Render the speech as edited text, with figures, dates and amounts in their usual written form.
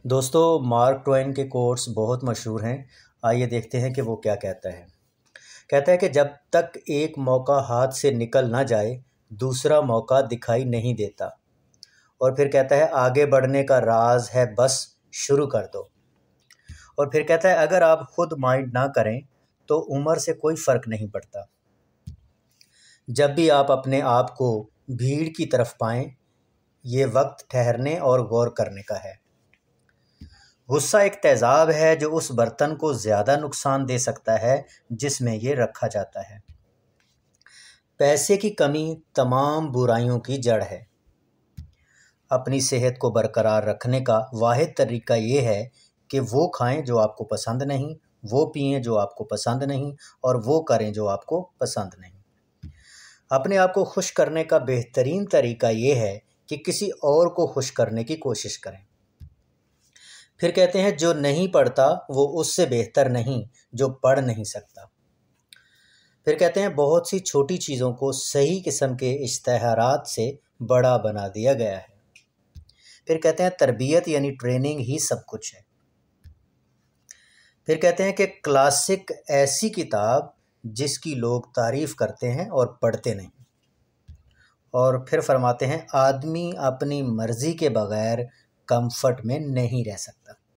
दोस्तों, mark Twain के quotes बहुत मशहूर हैं। आइए देखते हैं कि वो क्या कहता है। कहता है कि जब तक एक मौका हाथ से निकल ना जाए, दूसरा मौका दिखाई नहीं देता। और फिर कहता है, आगे बढ़ने का राज है बस शुरू कर दो। और फिर कहता है, अगर आप खुद माइंड ना करें तो उम्र से कोई फ़र्क नहीं पड़ता। जब भी आप अपने आप को भीड़ की तरफ पाएं, ये वक्त ठहरने और गौर करने का है। गुस्सा एक तेज़ाब है जो उस बर्तन को ज़्यादा नुकसान दे सकता है जिसमें ये रखा जाता है। पैसे की कमी तमाम बुराइयों की जड़ है। अपनी सेहत को बरकरार रखने का वाहिद तरीका ये है कि वो खाएं जो आपको पसंद नहीं, वो पिएं जो आपको पसंद नहीं, और वो करें जो आपको पसंद नहीं। अपने आप को खुश करने का बेहतरीन तरीका ये है कि किसी और को खुश करने की कोशिश करें। फिर कहते हैं, जो नहीं पढ़ता वो उससे बेहतर नहीं जो पढ़ नहीं सकता। फिर कहते हैं, बहुत सी छोटी चीज़ों को सही किस्म के इश्तिहारात से बड़ा बना दिया गया है। फिर कहते हैं, तरबियत यानी ट्रेनिंग ही सब कुछ है। फिर कहते हैं कि क्लासिक ऐसी किताब जिसकी लोग तारीफ़ करते हैं और पढ़ते नहीं। और फिर फरमाते हैं, आदमी अपनी मर्ज़ी के बगैर कंफर्ट में नहीं रह सकता।